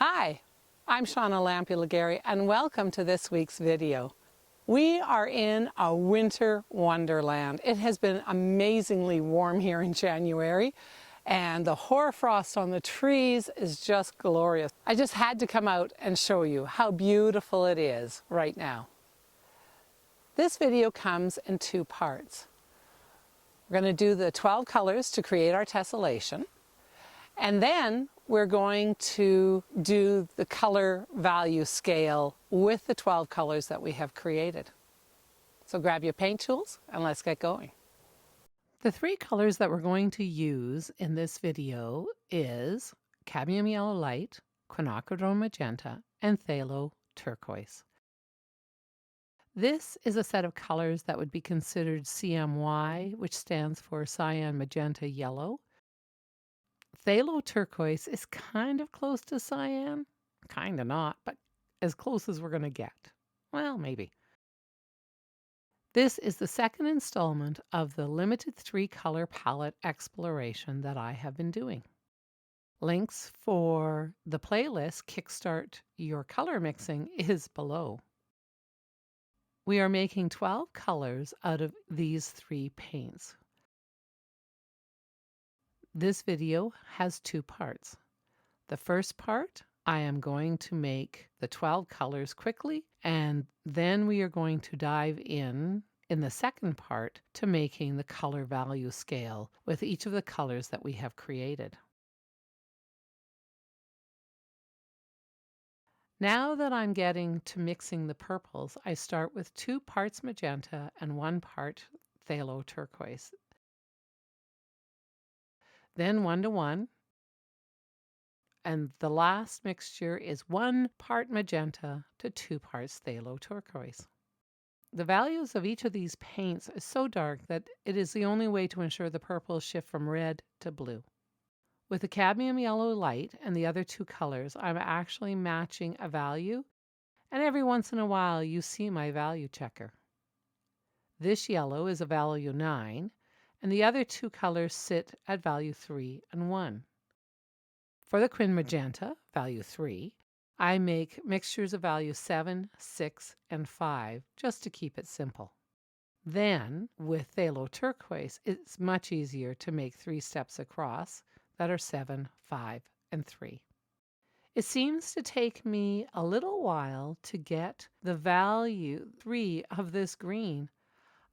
Hi, I'm Shauna Lampi-Legaree and welcome to this week's video. We are in a winter wonderland. It has been amazingly warm here in January and the hoarfrost on the trees is just glorious. I just had to come out and show you how beautiful it is right now. This video comes in two parts. We're going to do the 12 colors to create our tessellation, and then we're going to do the color value scale with the 12 colors that we have created. So grab your paint tools and let's get going. The three colors that we're going to use in this video is Cadmium Yellow Light, Quinacridone Magenta, and Phthalo Turquoise. This is a set of colors that would be considered CMY, which stands for Cyan, Magenta, Yellow. Phthalo Turquoise is kind of close to cyan, kind of not, but as close as we're going to get. Well, maybe. This is the second installment of the limited 3-color palette exploration that I have been doing. Links for the playlist Kickstart Your Color Mixing is below. We are making 12 colors out of these 3 paints. This video has 2 parts. The first part, I am going to make the 12 colors quickly, and then we are going to dive in the second part to making the color value scale with each of the colors that we have created. Now that I'm getting to mixing the purples, I start with 2 parts magenta and 1 part phthalo turquoise. Then 1 to 1, and the last mixture is 1 part magenta to 2 parts phthalo turquoise. The values of each of these paints is so dark that it is the only way to ensure the purples shift from red to blue. With the cadmium yellow light and the other 2 colors, I'm actually matching a value, and every once in a while you see my value checker. This yellow is a value 9, and the other 2 colors sit at value 3 and 1. For the Quin Magenta, value 3, I make mixtures of values 7, 6, and 5 just to keep it simple. Then, with Phthalo Turquoise, it's much easier to make 3 steps across that are 7, 5, and 3. It seems to take me a little while to get the value 3 of this green.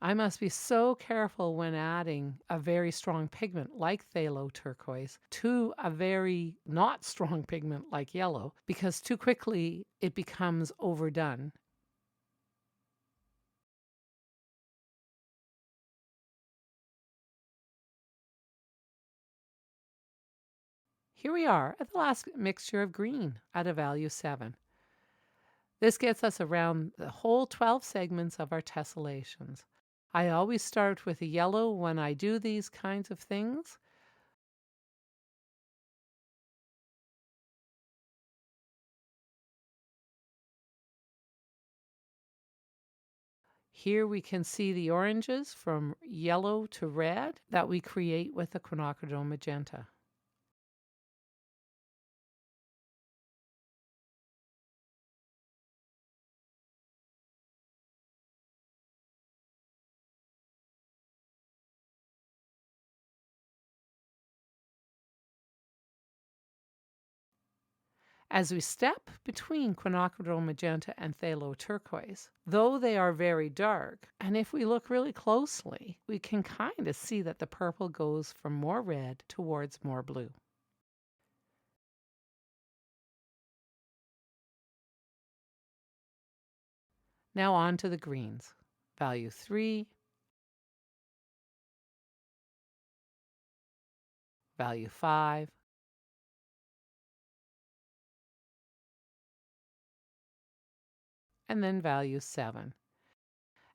I must be so careful when adding a very strong pigment like phthalo turquoise to a very not strong pigment like yellow, because too quickly it becomes overdone. Here we are at the last mixture of green at a value 7. This gets us around the whole 12 segments of our tessellations. I always start with a yellow when I do these kinds of things. Here we can see the oranges from yellow to red that we create with the Quinacridone Magenta. As we step between Quinacridone Magenta and Phthalo Turquoise, though they are very dark, and if we look really closely, we can kind of see that the purple goes from more red towards more blue. Now on to the greens. Value 3, value 5, and then value 7.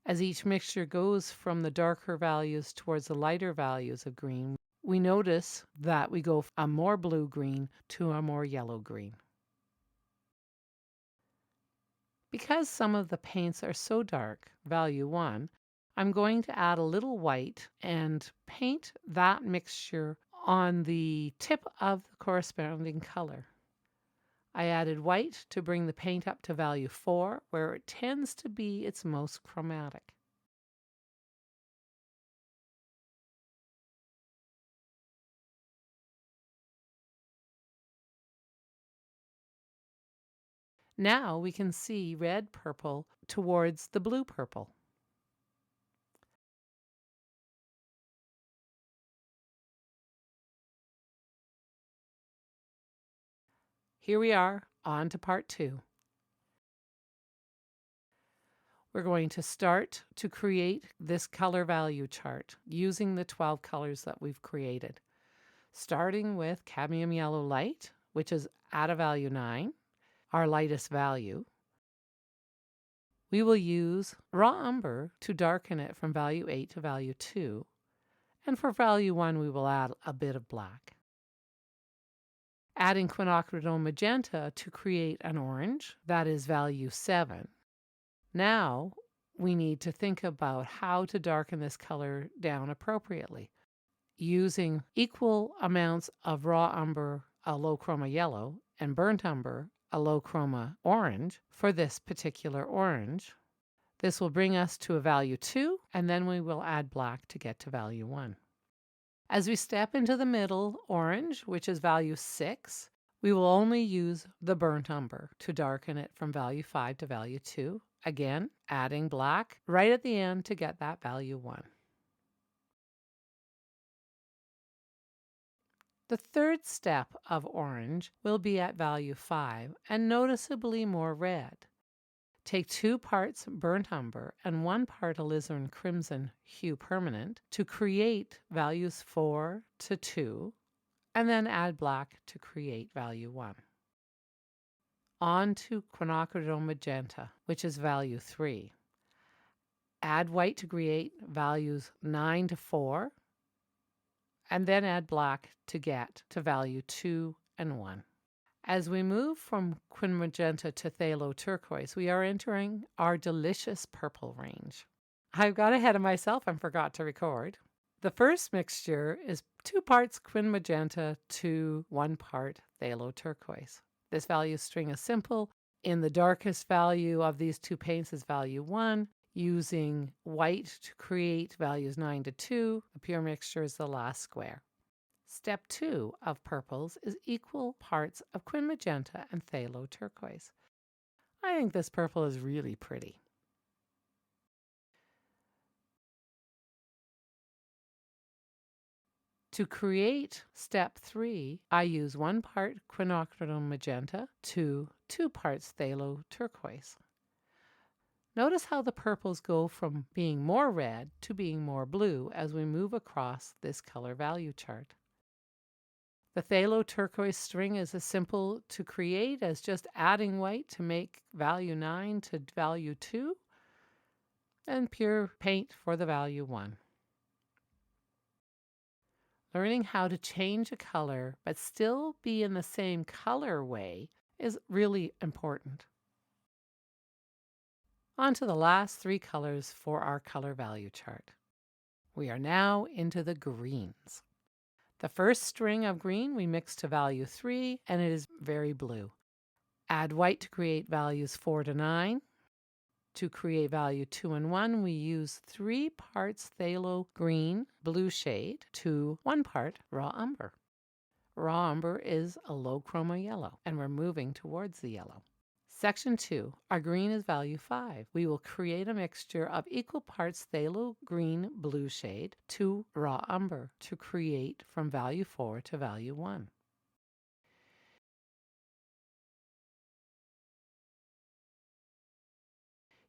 As each mixture goes from the darker values towards the lighter values of green, we notice that we go from a more blue-green to a more yellow-green. Because some of the paints are so dark, value 1, I'm going to add a little white and paint that mixture on the tip of the corresponding color. I added white to bring the paint up to value 4, where it tends to be its most chromatic. Now we can see red-purple towards the blue-purple. Here we are, on to part 2. We're going to start to create this color value chart using the 12 colors that we've created. Starting with cadmium yellow light, which is at a value 9, our lightest value. We will use raw umber to darken it from value 8 to value 2. And for value 1, we will add a bit of black. Adding Quinacridone Magenta to create an orange, that is value 7. Now we need to think about how to darken this color down appropriately. Using equal amounts of raw umber, a low chroma yellow, and burnt umber, a low chroma orange, for this particular orange. This will bring us to a value 2, and then we will add black to get to value 1. As we step into the middle orange, which is value 6, we will only use the burnt umber to darken it from value 5 to value 2. Again, adding black right at the end to get that value 1. The third step of orange will be at value 5 and noticeably more red. Take 2 parts burnt umber and 1 part alizarin crimson hue permanent to create values 4 to 2, and then add black to create value 1. On to Quinacridone Magenta, which is value 3. Add white to create values 9 to 4, and then add black to get to value 2 and 1. As we move from Quin Magenta to Phthalo Turquoise, we are entering our delicious purple range. I've got ahead of myself and forgot to record. The first mixture is 2 parts Quin Magenta to 1 part Phthalo Turquoise. This value string is simple. In the darkest value of these 2 paints is value 1. Using white to create values 9 to 2, the pure mixture is the last square. Step 2 of purples is equal parts of Quin Magenta and Phthalo Turquoise. I think this purple is really pretty. To create step 3, I use 1 part Quinacridone Magenta to 2 parts Phthalo Turquoise. Notice how the purples go from being more red to being more blue as we move across this color value chart. The Phthalo Turquoise string is as simple to create as just adding white to make value 9 to value 2 and pure paint for the value 1. Learning how to change a color but still be in the same colorway is really important. On to the last 3 colors for our color value chart. We are now into the greens. The first string of green we mix to value 3, and it is very blue. Add white to create values 4 to 9. To create value 2 and 1, we use 3 parts phthalo green blue shade to 1 part raw umber. Raw umber is a low chroma yellow, and we're moving towards the yellow. Section 2, our green is value 5. We will create a mixture of equal parts phthalo green blue shade to raw umber to create from value 4 to value 1.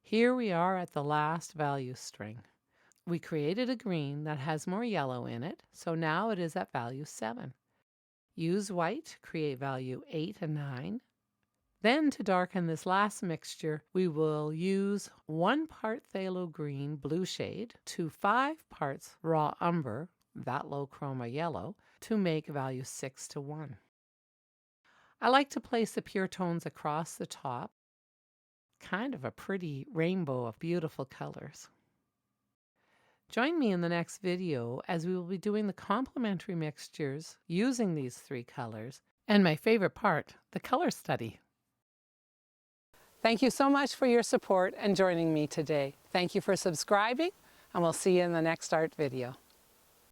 Here we are at the last value string. We created a green that has more yellow in it, so now it is at value 7. Use white to create value 8 and 9. Then to darken this last mixture, we will use 1 part phthalo green blue shade to 5 parts raw umber, that low chroma yellow, to make value 6 to 1. I like to place the pure tones across the top, kind of a pretty rainbow of beautiful colors. Join me in the next video as we will be doing the complementary mixtures using these 3 colors And my favorite part, the color study. Thank you so much for your support and joining me today. Thank you for subscribing, and we'll see you in the next art video.